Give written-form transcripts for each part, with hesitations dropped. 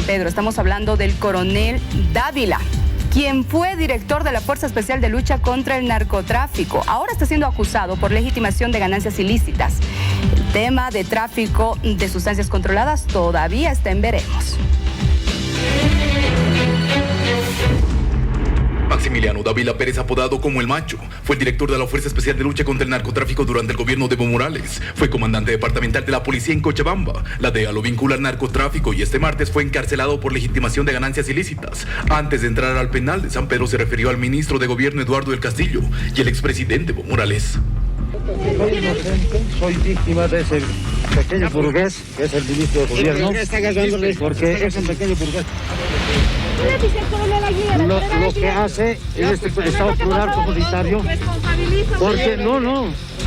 Pedro. Estamos hablando del coronel Dávila, quien fue director de la Fuerza Especial de Lucha contra el Narcotráfico. Ahora está siendo acusado por legitimación de ganancias ilícitas. El tema de tráfico de sustancias controladas todavía está en veremos. Maximiliano Dávila Pérez, apodado como El Macho, fue el director de la Fuerza Especial de Lucha contra el Narcotráfico durante el gobierno de Evo Morales. Fue comandante departamental de la policía en Cochabamba. La DEA lo vincula al narcotráfico y este martes fue encarcelado por legitimación de ganancias ilícitas. Antes de entrar al penal de San Pedro se refirió al ministro de Gobierno Eduardo del Castillo y el expresidente Evo Morales. Soy inocente, soy víctima de ese pequeño burgués que es el ministro de Gobierno, porque es un pequeño burgués. Lo que hace en este Estado plural comunitario, porque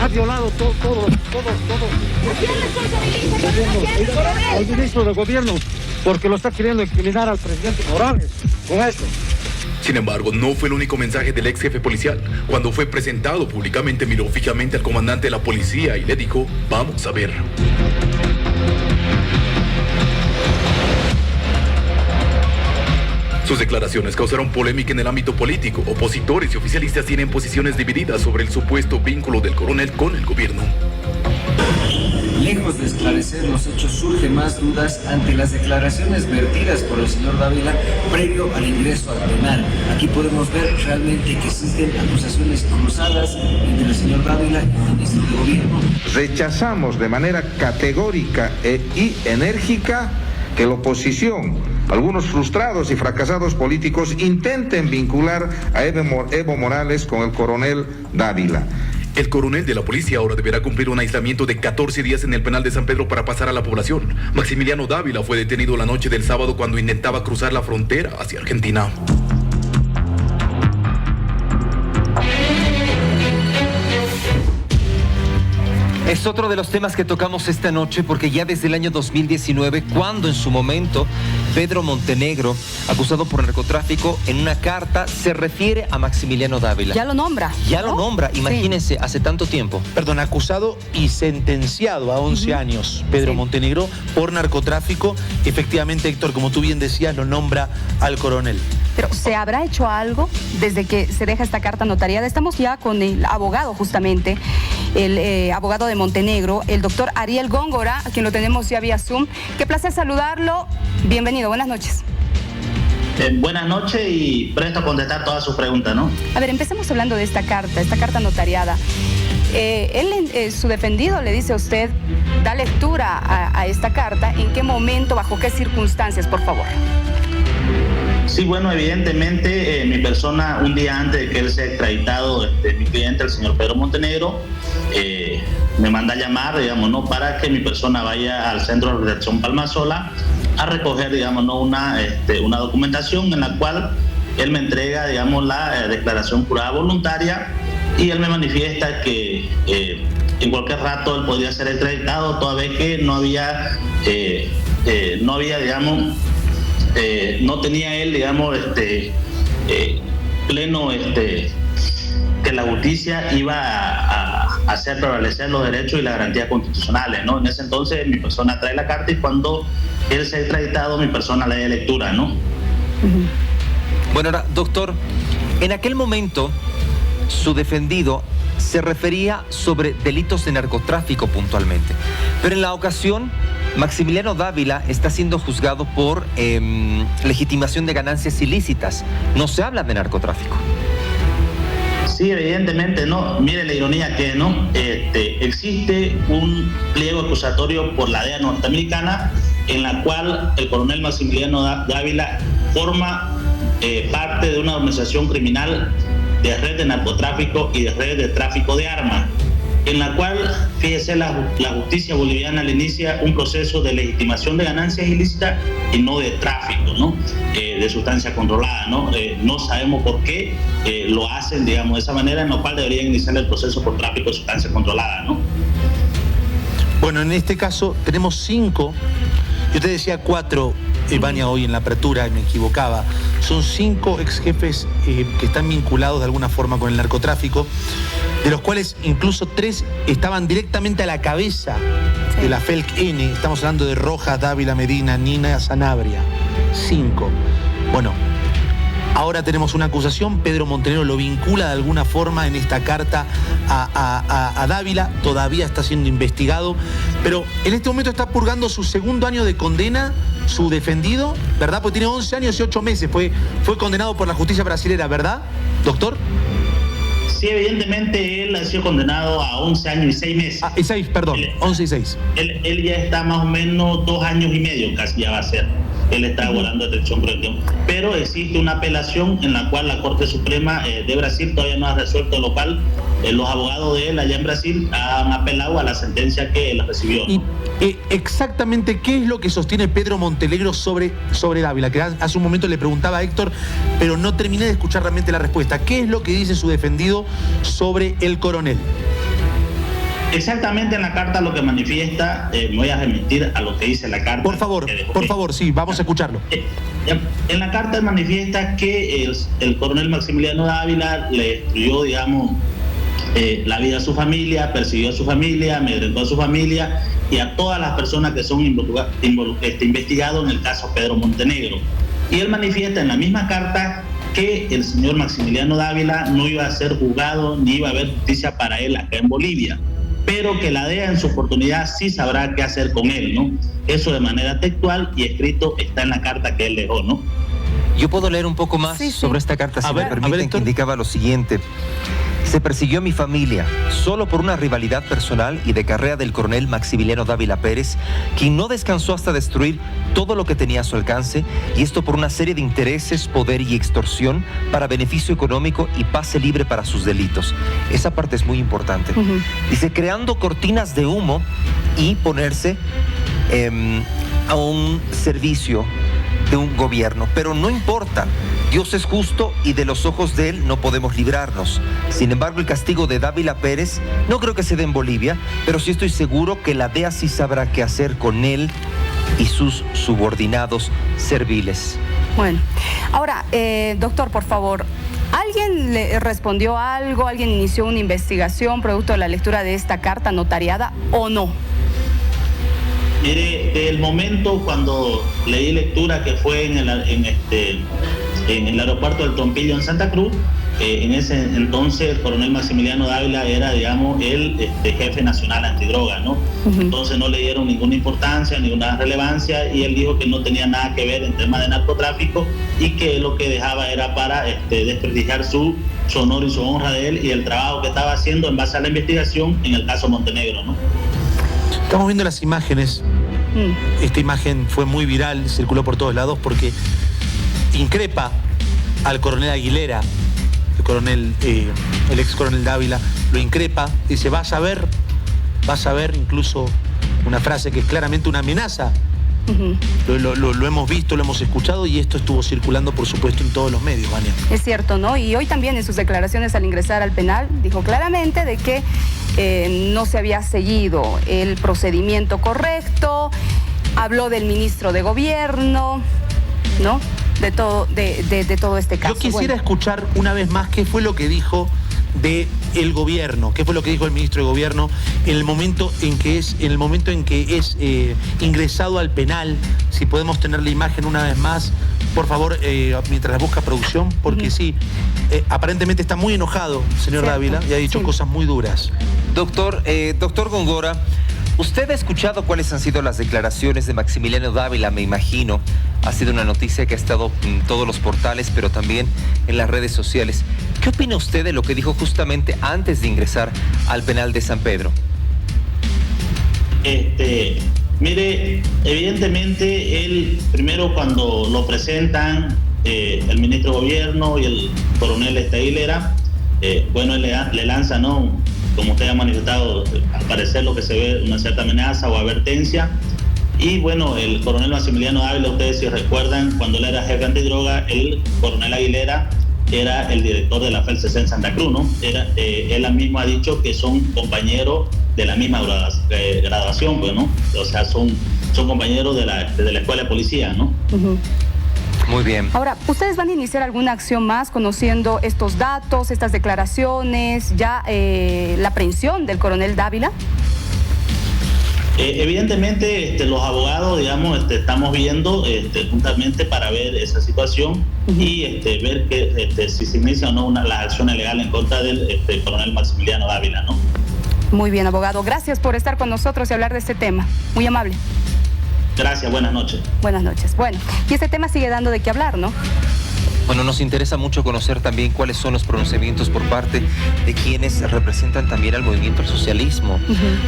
ha violado todo. Al ministro de Gobierno, porque lo está queriendo incriminar al presidente Morales con esto. Sin embargo, no fue el único mensaje del ex jefe policial. Cuando fue presentado públicamente, miró fijamente al comandante de la policía y le dijo: vamos a ver. Sus declaraciones causaron polémica en el ámbito político. Opositores y oficialistas tienen posiciones divididas sobre el supuesto vínculo del coronel con el gobierno. Lejos de esclarecer los hechos, surgen más dudas ante las declaraciones vertidas por el señor Dávila previo al ingreso al penal. Aquí podemos ver realmente que existen acusaciones cruzadas entre el señor Dávila y el ministro de Gobierno. Rechazamos de manera categórica y enérgica que la oposición, algunos frustrados y fracasados políticos, intenten vincular a Evo Morales con el coronel Dávila. El coronel de la policía ahora deberá cumplir un aislamiento de 14 días en el penal de San Pedro para pasar a la población. Maximiliano Dávila fue detenido la noche del sábado cuando intentaba cruzar la frontera hacia Argentina. Es otro de los temas que tocamos esta noche porque ya desde el año 2019, cuando en su momento Pedro Montenegro, acusado por narcotráfico, en una carta se refiere a Maximiliano Dávila. Ya lo nombra. Ya lo nombra, imagínense, hace tanto tiempo. Perdón, acusado y sentenciado a 11 años, Pedro Montenegro, por narcotráfico. Efectivamente, Héctor, como tú bien decías, lo nombra al coronel. Pero ¿se habrá hecho algo desde que se deja esta carta notariada? Estamos ya con el abogado, justamente, el abogado de Montenegro, el doctor Ariel Góngora, a quien lo tenemos ya vía Zoom. Qué placer saludarlo. Bienvenido, buenas noches. Buenas noches y presto a contestar todas sus preguntas, ¿no? A ver, empecemos hablando de esta carta notariada. Su defendido le dice a usted, da lectura a esta carta, ¿en qué momento, bajo qué circunstancias, por favor? Sí, bueno, evidentemente mi persona, un día antes de que él sea extraditado, mi cliente, el señor Pedro Montenegro, me manda a llamar, digamos, ¿no?, para que mi persona vaya al centro de redacción Palmasola a recoger, digamos, ¿no?, una documentación en la cual él me entrega, digamos, la declaración jurada voluntaria y él me manifiesta que en cualquier rato él podría ser extraditado, toda vez que no había, digamos, no tenía él, digamos, pleno, que la justicia iba a hacer prevalecer los derechos y las garantías constitucionales, ¿no? En ese entonces mi persona trae la carta y cuando él se ha extraditado, mi persona le da lectura, ¿no? Bueno, ahora, doctor, en aquel momento su defendido se refería sobre delitos de narcotráfico puntualmente, pero en la ocasión Maximiliano Dávila está siendo juzgado por legitimación de ganancias ilícitas. No se habla de narcotráfico. Sí, evidentemente, ¿no? Mire la ironía que, ¿no? Existe un pliego acusatorio por la DEA norteamericana en la cual el coronel Maximiliano Dávila forma parte de una organización criminal de red de narcotráfico y de red de tráfico de armas, en la cual, fíjese, la justicia boliviana le inicia un proceso de legitimación de ganancias ilícitas y no de tráfico, ¿no? De sustancia controlada, ¿no? No sabemos por qué lo hacen, digamos, de esa manera, en la cual deberían iniciar el proceso por tráfico de sustancia controlada, ¿no? Bueno, en este caso tenemos 5, yo te decía 4, Vania, hoy en la apertura, y me equivocaba. Son 5 ex jefes que están vinculados de alguna forma con el narcotráfico, de los cuales incluso 3 estaban directamente a la cabeza de la FELC-N, estamos hablando de Rojas, Dávila, Medina, Nina, Sanabria. 5. Bueno, ahora tenemos una acusación, Pedro Montenegro lo vincula de alguna forma en esta carta a Dávila, todavía está siendo investigado, pero en este momento está purgando su segundo año de condena, su defendido, ¿verdad? Porque tiene 11 años y 8 meses, fue condenado por la justicia brasilera, ¿verdad, doctor? Sí, evidentemente él ha sido condenado a 11 años y 6 meses. 6, perdón, 11 y 6. Él ya está más o menos 2 años y medio, casi ya va a ser. Él está guardando detención preventiva. Pero existe una apelación en la cual la Corte Suprema de Brasil todavía no ha resuelto, lo cual los abogados de él allá en Brasil han apelado a la sentencia que él recibió. Y exactamente qué es lo que sostiene Pedro Montenegro sobre Dávila, que hace un momento le preguntaba a Héctor, pero no terminé de escuchar realmente la respuesta. ¿Qué es lo que dice su defendido sobre el coronel? Exactamente en la carta lo que manifiesta, me voy a remitir a lo que dice la carta. Por favor, sí, vamos a escucharlo. En la carta manifiesta que el coronel Maximiliano Dávila le destruyó, digamos, la vida a su familia, persiguió a su familia, amedrentó a su familia y a todas las personas que son investigados en el caso Pedro Montenegro. Y él manifiesta en la misma carta que el señor Maximiliano Dávila no iba a ser juzgado ni iba a haber justicia para él acá en Bolivia, pero que la DEA en su oportunidad sí sabrá qué hacer con él, ¿no? Eso de manera textual y escrito está en la carta que él dejó, ¿no? Yo puedo leer un poco más sobre esta carta, si me permiten, que indicaba lo siguiente. Se persiguió a mi familia solo por una rivalidad personal y de carrera del coronel Maximiliano Dávila Pérez, quien no descansó hasta destruir todo lo que tenía a su alcance, y esto por una serie de intereses, poder y extorsión para beneficio económico y pase libre para sus delitos. Esa parte es muy importante. Dice, creando cortinas de humo y ponerse a un servicio de un gobierno, pero no importa. Dios es justo y de los ojos de él no podemos librarnos. Sin embargo, el castigo de Dávila Pérez no creo que se dé en Bolivia, pero sí estoy seguro que la DEA sí sabrá qué hacer con él y sus subordinados serviles. Bueno, ahora, doctor, por favor, ¿alguien le respondió algo? ¿Alguien inició una investigación producto de la lectura de esta carta notariada o no? Mire, del momento cuando leí lectura que fue en el aeropuerto del Trompillo en Santa Cruz, en ese entonces el coronel Maximiliano Dávila era, digamos, el jefe nacional antidroga, ¿no? Entonces no le dieron ninguna importancia, ninguna relevancia, y él dijo que no tenía nada que ver en temas de narcotráfico y que lo que dejaba era para desprestigiar su honor y su honra de él y el trabajo que estaba haciendo en base a la investigación en el caso Montenegro, ¿no? Estamos viendo las imágenes. Esta imagen fue muy viral, circuló por todos lados porque increpa al coronel Aguilera, el ex coronel Dávila, lo increpa, dice, vas a ver, incluso una frase que es claramente una amenaza. Lo hemos visto, lo hemos escuchado, y esto estuvo circulando, por supuesto, en todos los medios, Vania. Es cierto, ¿no? Y hoy también en sus declaraciones al ingresar al penal dijo claramente de que no se había seguido el procedimiento correcto, habló del ministro de gobierno, ¿no? De todo este caso. Yo quisiera escuchar una vez más qué fue lo que dijo del gobierno, qué fue lo que dijo el ministro de gobierno en el momento en que es ingresado al penal. Si podemos tener la imagen una vez más, por favor, mientras busca producción, porque sí, aparentemente está muy enojado, señor Dávila, y ha dicho cosas muy duras. Doctor Góngora, usted ha escuchado cuáles han sido las declaraciones de Maximiliano Dávila, me imagino. Ha sido una noticia que ha estado en todos los portales, pero también en las redes sociales. ¿Qué opina usted de lo que dijo justamente antes de ingresar al penal de San Pedro? Mire, evidentemente él, primero cuando lo presentan, el ministro de gobierno y el coronel Aguilera, bueno, él le lanza, ¿no? Como usted ha manifestado, al parecer lo que se ve una cierta amenaza o advertencia. Y bueno, el coronel Maximiliano Dávila, ustedes si recuerdan, cuando él era jefe antidroga, el coronel Aguilera era el director de la FELC en Santa Cruz, ¿no? Él mismo ha dicho que son compañeros de la misma graduación, pues, ¿no? O sea, son compañeros de la escuela de policía, ¿no? Muy bien. Ahora, ¿ustedes van a iniciar alguna acción más conociendo estos datos, estas declaraciones, ya la aprehensión del coronel Dávila? Evidentemente, los abogados, digamos, estamos viendo juntamente para ver esa situación y ver que si se inicia o no las acciones legales en contra del coronel Maximiliano Dávila, ¿no? Muy bien, abogado. Gracias por estar con nosotros y hablar de este tema. Muy amable. Gracias, buenas noches. Buenas noches. Bueno, y este tema sigue dando de qué hablar, ¿no? Bueno, nos interesa mucho conocer también cuáles son los pronunciamientos por parte de quienes representan también al movimiento al socialismo,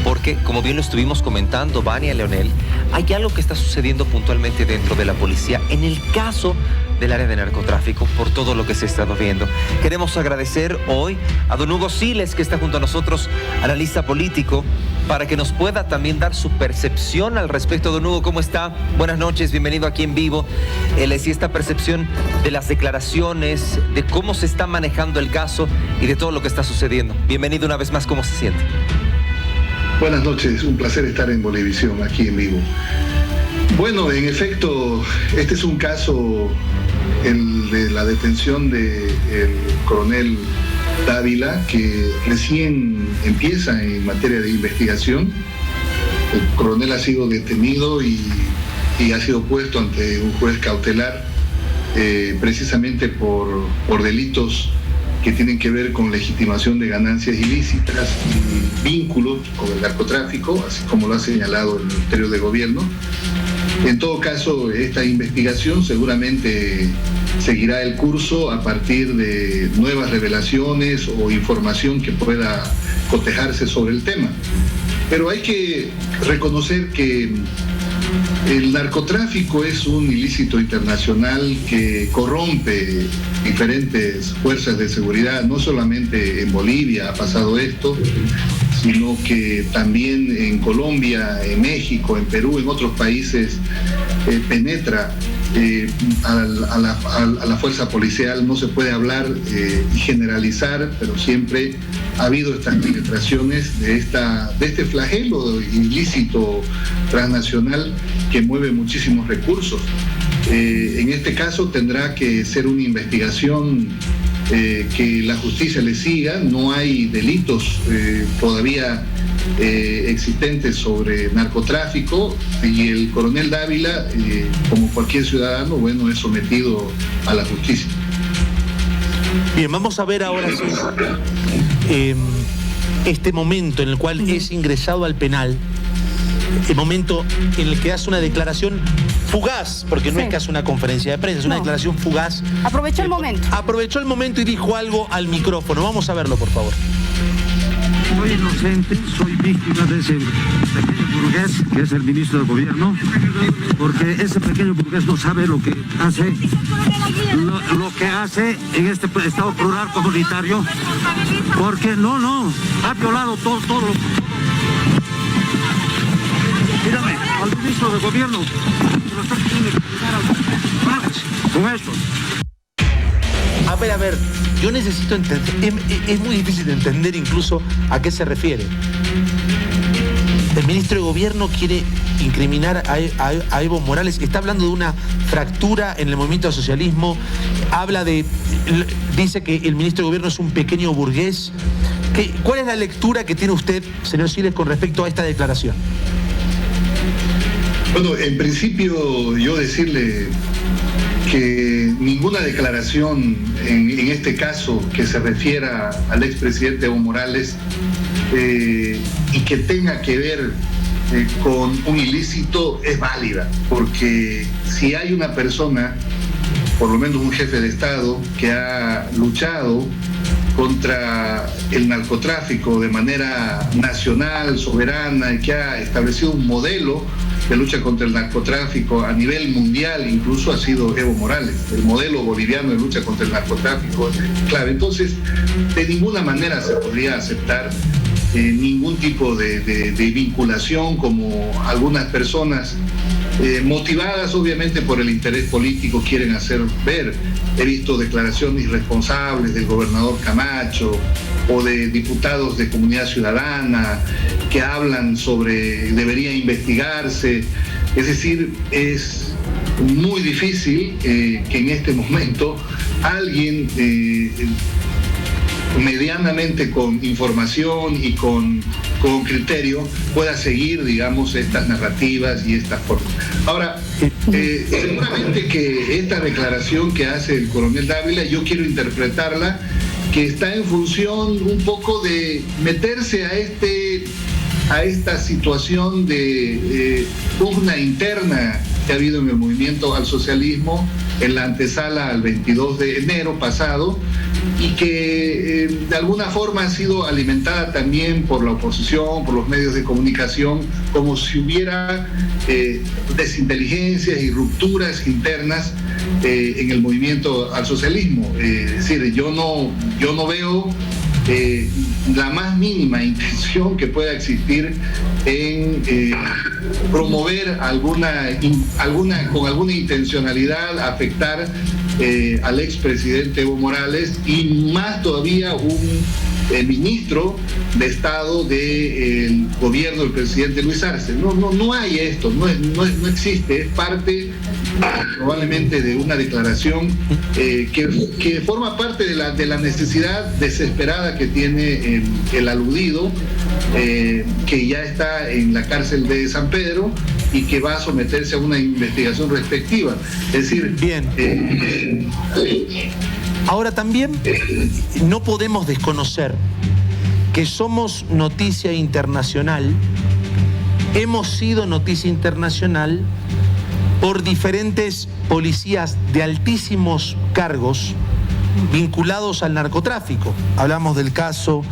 porque como bien lo estuvimos comentando, Vania, Leonel, hay algo que está sucediendo puntualmente dentro de la policía en el caso del área de narcotráfico por todo lo que se ha estado viendo. Queremos agradecer hoy a don Hugo Siles, que está junto a nosotros, analista político, para que nos pueda también dar su percepción al respecto. Don Hugo, ¿cómo está? Buenas noches, bienvenido aquí en vivo. Y esta percepción de las declaraciones, de cómo se está manejando el caso y de todo lo que está sucediendo. Bienvenido una vez más, ¿cómo se siente? Buenas noches, un placer estar en Bolivisión, aquí en vivo. Bueno, en efecto, este es un caso, el de la detención del coronel Dávila, que recién empieza en materia de investigación. El coronel ha sido detenido y ha sido puesto ante un juez cautelar precisamente por delitos que tienen que ver con legitimación de ganancias ilícitas y vínculos con el narcotráfico, así como lo ha señalado el Ministerio de Gobierno. En todo caso, esta investigación seguramente seguirá el curso a partir de nuevas revelaciones o información que pueda cotejarse sobre el tema. Pero hay que reconocer que el narcotráfico es un ilícito internacional que corrompe diferentes fuerzas de seguridad. No solamente en Bolivia ha pasado esto, sino que también en Colombia, en México, en Perú, en otros países penetra a la fuerza policial. No se puede hablar y generalizar, pero siempre ha habido estas penetraciones de este flagelo ilícito transnacional que mueve muchísimos recursos. En este caso tendrá que ser una investigación que la justicia le siga. No hay delitos todavía existentes sobre narcotráfico, y el coronel Dávila, como cualquier ciudadano, bueno, es sometido a la justicia. Bien, vamos a ver ahora este momento en el cual es ingresado al penal, el momento en el que hace una declaración fugaz, porque no es que hace una conferencia de prensa, es una declaración fugaz. Aprovechó el momento. Aprovechó el momento y dijo algo al micrófono. Vamos a verlo, por favor. Soy inocente, soy víctima de ese pequeño burgués que es el ministro de Gobierno, porque ese pequeño burgués no sabe lo que hace, lo que hace en este Estado plural comunitario, porque ha violado todo. Mírame, al ministro de Gobierno, se lo está pidiendo con esto. A ver, yo necesito entender, es muy difícil de entender incluso a qué se refiere. El ministro de Gobierno quiere incriminar a Evo Morales, está hablando de una fractura en el movimiento al socialismo, dice que el ministro de Gobierno es un pequeño burgués. ¿Cuál es la lectura que tiene usted, señor Siles, con respecto a esta declaración? Bueno, en principio yo decirle que ninguna declaración en este caso que se refiera al expresidente Evo Morales y que tenga que ver con un ilícito es válida, porque si hay una persona, por lo menos un jefe de Estado, que ha luchado contra el narcotráfico de manera nacional, soberana, y que ha establecido un modelo de lucha contra el narcotráfico a nivel mundial, incluso ha sido Evo Morales. El modelo boliviano de lucha contra el narcotráfico es clave. Entonces, de ninguna manera se podría aceptar ningún tipo de vinculación, como algunas personas motivadas obviamente por el interés político quieren hacer ver. He visto declaraciones irresponsables del gobernador Camacho o de diputados de Comunidad Ciudadana que hablan sobre debería investigarse. Es decir, es muy difícil que en este momento alguien medianamente con información y con criterio pueda seguir, digamos, estas narrativas y estas formas. Ahora, seguramente que esta declaración que hace el coronel Dávila, yo quiero interpretarla que está en función un poco de meterse a esta situación de pugna interna que ha habido en el movimiento al socialismo en la antesala al 22 de enero pasado y que de alguna forma ha sido alimentada también por la oposición, por los medios de comunicación, como si hubiera desinteligencias y rupturas internas en el movimiento al socialismo. Es decir, yo no veo la más mínima intención que pueda existir en promover con alguna intencionalidad afectar al expresidente Evo Morales y más todavía un ministro de Estado del gobierno del presidente Luis Arce. No hay esto, no existe, es parte probablemente de una declaración que forma parte de la necesidad desesperada que tiene el aludido, que ya está en la cárcel de San Pedro y que va a someterse a una investigación respectiva. Es decir, bien. Ahora también no podemos desconocer que somos noticia internacional, hemos sido noticia internacional por diferentes policías de altísimos cargos vinculados al narcotráfico. Hablamos del caso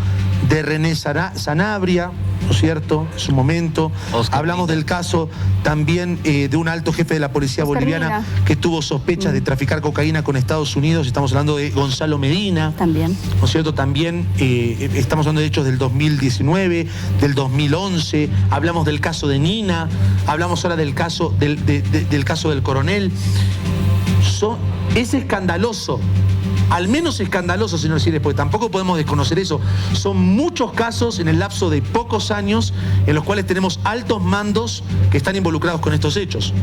de René Sanabria, ¿no es cierto?, en su momento. Hablamos del caso también de un alto jefe de la policía boliviana que tuvo sospechas de traficar cocaína con Estados Unidos. Estamos hablando de Gonzalo Medina. También. ¿No es cierto? También estamos hablando de hechos del 2019, del 2011. Hablamos del caso de Nina. Hablamos ahora del caso del caso del coronel. Es escandaloso. Al menos escandaloso, señor Siles, porque tampoco podemos desconocer eso. Son muchos casos en el lapso de pocos años en los cuales tenemos altos mandos que están involucrados con estos hechos.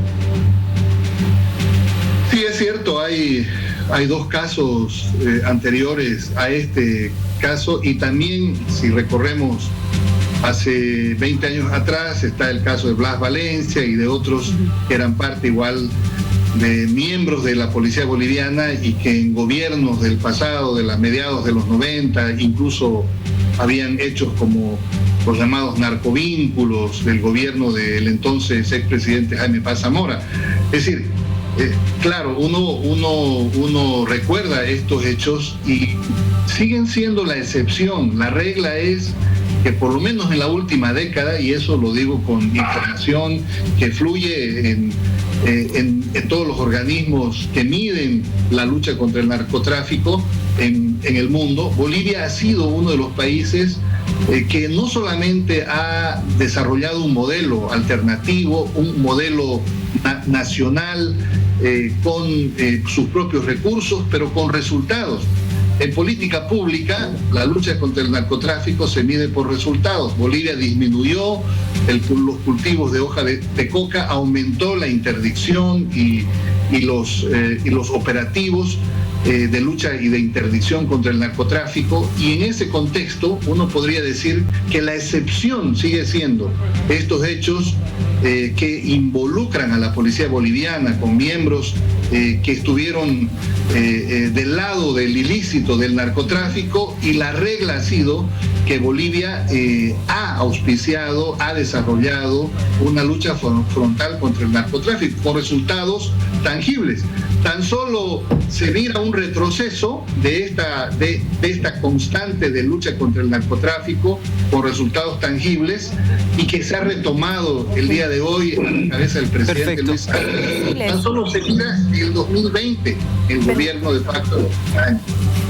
Sí, es cierto, hay dos casos anteriores a este caso y también, si recorremos hace 20 años atrás, está el caso de Blas Valencia y de otros que eran parte igual de miembros de la policía boliviana y que en gobiernos del pasado, de los mediados de los 90, incluso habían hechos como los llamados narcovínculos del gobierno del entonces expresidente Jaime Paz Zamora. Es decir, claro, uno recuerda estos hechos y siguen siendo la excepción. La regla es que por lo menos en la última década, y eso lo digo con información que fluye en todos los organismos que miden la lucha contra el narcotráfico en el mundo, Bolivia ha sido uno de los países que no solamente ha desarrollado un modelo alternativo, un modelo nacional con sus propios recursos, pero con resultados. En política pública, la lucha contra el narcotráfico se mide por resultados. Bolivia disminuyó los cultivos de hoja de coca, aumentó la interdicción y los operativos de lucha y de interdicción contra el narcotráfico, y en ese contexto uno podría decir que la excepción sigue siendo estos hechos que involucran a la policía boliviana con miembros que estuvieron del lado del ilícito del narcotráfico, y la regla ha sido que Bolivia ha auspiciado, ha desarrollado una lucha frontal contra el narcotráfico con resultados tangibles. Tan solo se mira un retroceso de esta constante de lucha contra el narcotráfico con resultados tangibles y que se ha retomado el día de hoy a la cabeza del presidente Luis Arce. Tan solo se mira el 2020, el gobierno de facto.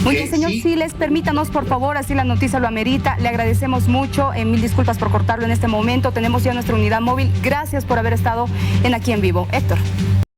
Muy bien, señor Siles, permítanos por favor, así la noticia lo amerita. Le agradecemos mucho, mil disculpas por cortarlo en este momento. Tenemos ya nuestra unidad móvil. Gracias por haber estado Aquí en Vivo. Héctor.